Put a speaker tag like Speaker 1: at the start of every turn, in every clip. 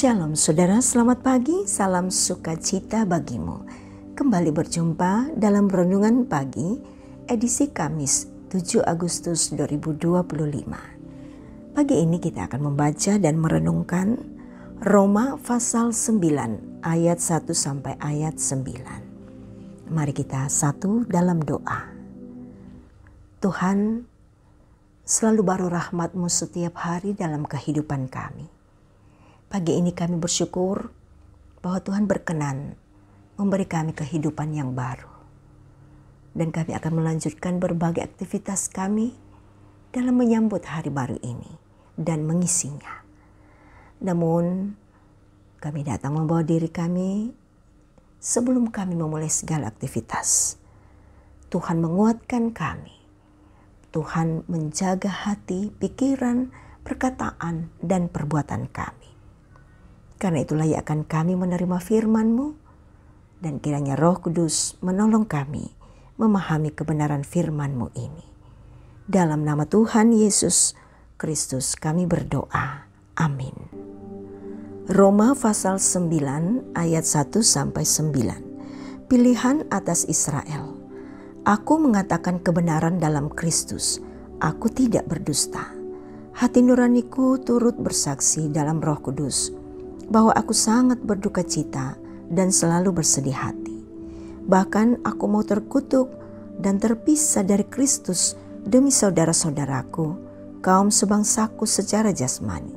Speaker 1: Shalom saudara, selamat pagi, salam sukacita bagimu. Kembali berjumpa dalam Renungan Pagi, edisi Kamis 7 Agustus 2025. Pagi ini kita akan membaca dan merenungkan Roma pasal 9 ayat 1 sampai ayat 9. Mari kita satu dalam doa. Tuhan, selalu baru rahmat-Mu setiap hari dalam kehidupan kami. Pagi ini kami bersyukur bahwa Tuhan berkenan memberi kami kehidupan yang baru. Dan kami akan melanjutkan berbagai aktivitas kami dalam menyambut hari baru ini dan mengisinya. Namun kami datang membawa diri kami sebelum kami memulai segala aktivitas. Tuhan menguatkan kami. Tuhan menjaga hati, pikiran, perkataan, dan perbuatan kami. Karena itulah ya akan kami menerima firman-Mu dan kiranya Roh Kudus menolong kami memahami kebenaran firman-Mu ini. Dalam nama Tuhan Yesus Kristus kami berdoa. Amin. Roma pasal 9 ayat 1 sampai 9. Pilihan atas Israel. Aku mengatakan kebenaran dalam Kristus. Aku tidak berdusta. Hati nuraniku turut bersaksi dalam Roh Kudus bahwa aku sangat berduka cita dan selalu bersedih hati. Bahkan aku mau terkutuk dan terpisah dari Kristus demi saudara-saudaraku, kaum sebangsaku secara jasmani.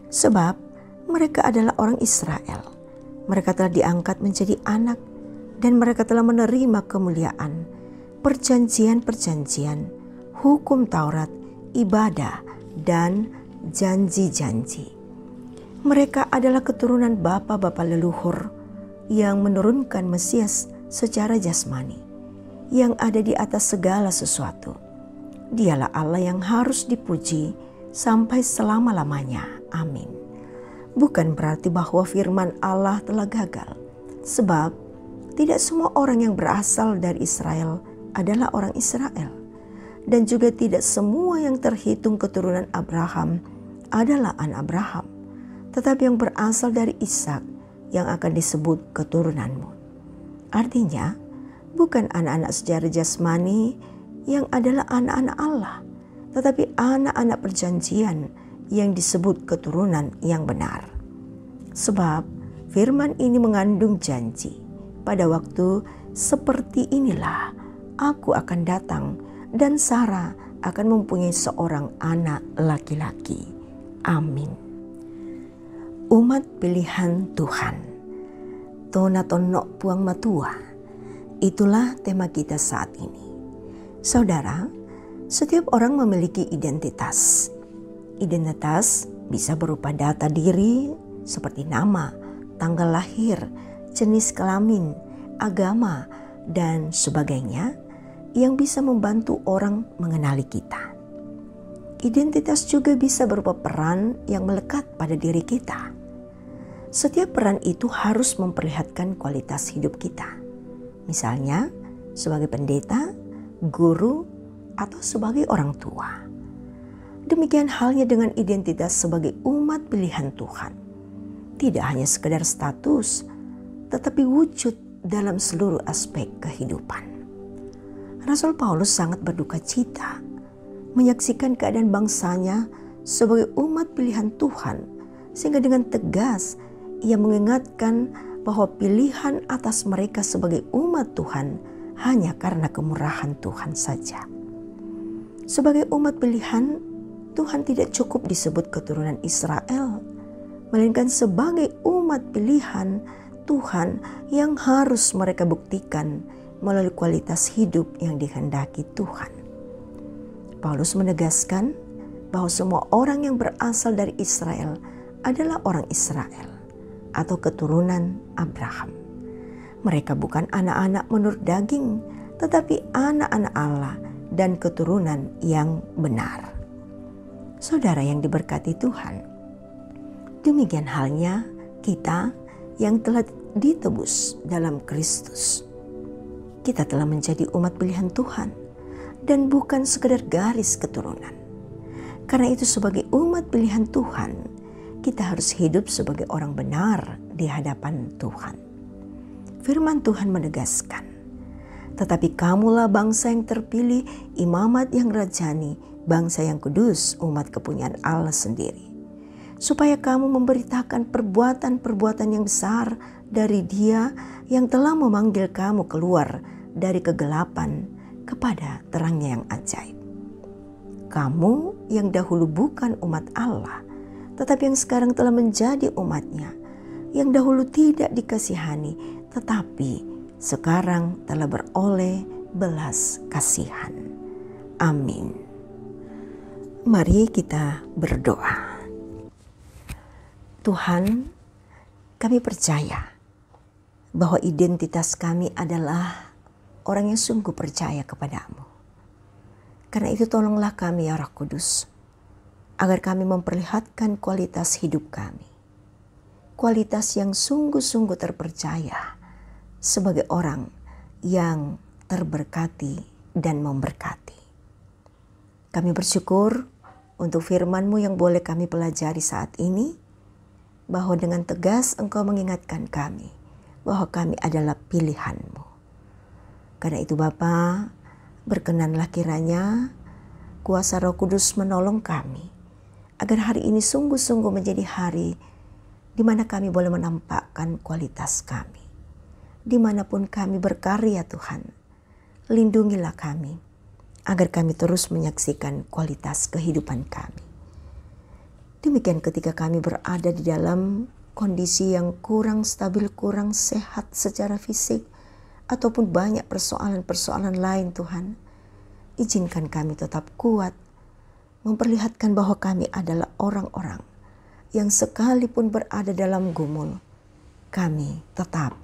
Speaker 1: Sebab mereka adalah orang Israel. Mereka telah diangkat menjadi anak dan mereka telah menerima kemuliaan, perjanjian-perjanjian, hukum Taurat, ibadah, dan janji-janji. Mereka adalah keturunan bapa-bapa leluhur yang menurunkan Mesias secara jasmani, yang ada di atas segala sesuatu. Dialah Allah yang harus dipuji sampai selama-lamanya. Amin. Bukan berarti bahwa firman Allah telah gagal, sebab tidak semua orang yang berasal dari Israel adalah orang Israel, dan juga tidak semua yang terhitung keturunan Abraham adalah anak Abraham. Tetapi yang berasal dari Ishak yang akan disebut keturunanmu. Artinya, bukan anak-anak secara jasmani yang adalah anak-anak Allah, tetapi anak-anak perjanjian yang disebut keturunan yang benar. Sebab firman ini mengandung janji, pada waktu seperti inilah aku akan datang dan Sarah akan mempunyai seorang anak laki-laki. Amin. Umat pilihan Tuhan, Tona tonok puang matua, itulah tema kita saat ini. Saudara, setiap orang memiliki identitas. Identitas bisa berupa data diri seperti nama, tanggal lahir, jenis kelamin, agama, dan sebagainya yang bisa membantu orang mengenali kita. Identitas juga bisa berupa peran yang melekat pada diri kita. Setiap peran itu harus memperlihatkan kualitas hidup kita. Misalnya, sebagai pendeta, guru, atau sebagai orang tua. Demikian halnya dengan identitas sebagai umat pilihan Tuhan. Tidak hanya sekedar status, tetapi wujud dalam seluruh aspek kehidupan. Rasul Paulus sangat berduka cita menyaksikan keadaan bangsanya sebagai umat pilihan Tuhan, sehingga dengan tegas ia mengingatkan bahwa pilihan atas mereka sebagai umat Tuhan hanya karena kemurahan Tuhan saja. Sebagai umat pilihan, Tuhan tidak cukup disebut keturunan Israel, melainkan sebagai umat pilihan Tuhan yang harus mereka buktikan melalui kualitas hidup yang dikehendaki Tuhan. Paulus menegaskan bahwa semua orang yang berasal dari Israel adalah orang Israel atau keturunan Abraham. Mereka bukan anak-anak menurut daging, tetapi anak-anak Allah dan keturunan yang benar. Saudara yang diberkati Tuhan, demikian halnya kita yang telah ditebus dalam Kristus. Kita telah menjadi umat pilihan Tuhan dan bukan sekedar garis keturunan. Karena itu sebagai umat pilihan Tuhan, kita harus hidup sebagai orang benar di hadapan Tuhan. Firman Tuhan menegaskan, tetapi kamulah bangsa yang terpilih, imamat yang rajani, bangsa yang kudus, umat kepunyaan Allah sendiri. Supaya kamu memberitakan perbuatan-perbuatan yang besar dari Dia yang telah memanggil kamu keluar dari kegelapan kepada terangnya yang ajaib. Kamu yang dahulu bukan umat Allah, tetapi yang sekarang telah menjadi umat-Nya, yang dahulu tidak dikasihani, tetapi sekarang telah beroleh belas kasihan. Amin. Mari kita berdoa. Tuhan, kami percaya bahwa identitas kami adalah orang yang sungguh percaya kepadamu. Karena itu tolonglah kami ya Roh Kudus, agar kami memperlihatkan kualitas hidup kami. Kualitas yang sungguh-sungguh terpercaya sebagai orang yang terberkati dan memberkati. Kami bersyukur untuk firman-Mu yang boleh kami pelajari saat ini, bahwa dengan tegas Engkau mengingatkan kami bahwa kami adalah pilihan-Mu. Karena itu Bapa, berkenanlah kiranya kuasa Roh Kudus menolong kami, agar hari ini sungguh-sungguh menjadi hari di mana kami boleh menampakkan kualitas kami. Dimanapun kami berkarya Tuhan, lindungilah kami, agar kami terus menyaksikan kualitas kehidupan kami. Demikian ketika kami berada di dalam kondisi yang kurang stabil, kurang sehat secara fisik, ataupun banyak persoalan-persoalan lain Tuhan, izinkan kami tetap kuat, memperlihatkan bahwa kami adalah orang-orang yang sekalipun berada dalam gumul, kami tetap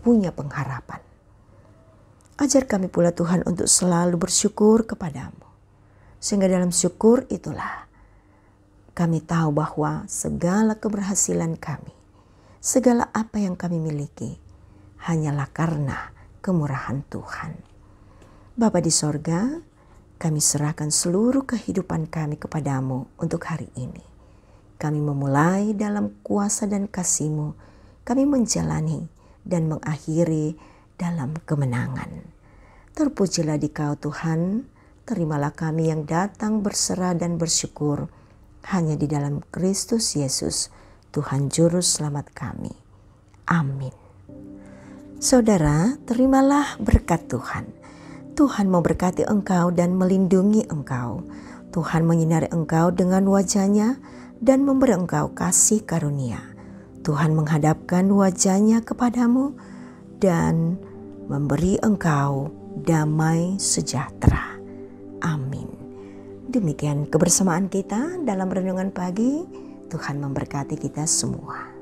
Speaker 1: punya pengharapan. Ajar kami pula Tuhan untuk selalu bersyukur kepadamu, sehingga dalam syukur itulah kami tahu bahwa segala keberhasilan kami, segala apa yang kami miliki, hanyalah karena kemurahan Tuhan. Bapa di sorga, kami serahkan seluruh kehidupan kami kepadamu untuk hari ini. Kami memulai dalam kuasa dan kasih-Mu, kami menjalani dan mengakhiri dalam kemenangan. Terpujilah Dikau Tuhan, terimalah kami yang datang berserah dan bersyukur, hanya di dalam Kristus Yesus, Tuhan Juru Selamat kami. Amin. Saudara, terimalah berkat Tuhan. Tuhan memberkati engkau dan melindungi engkau. Tuhan menyinari engkau dengan wajah-Nya dan memberi engkau kasih karunia. Tuhan menghadapkan wajah-Nya kepadamu dan memberi engkau damai sejahtera. Amin. Demikian kebersamaan kita dalam renungan pagi. Tuhan memberkati kita semua.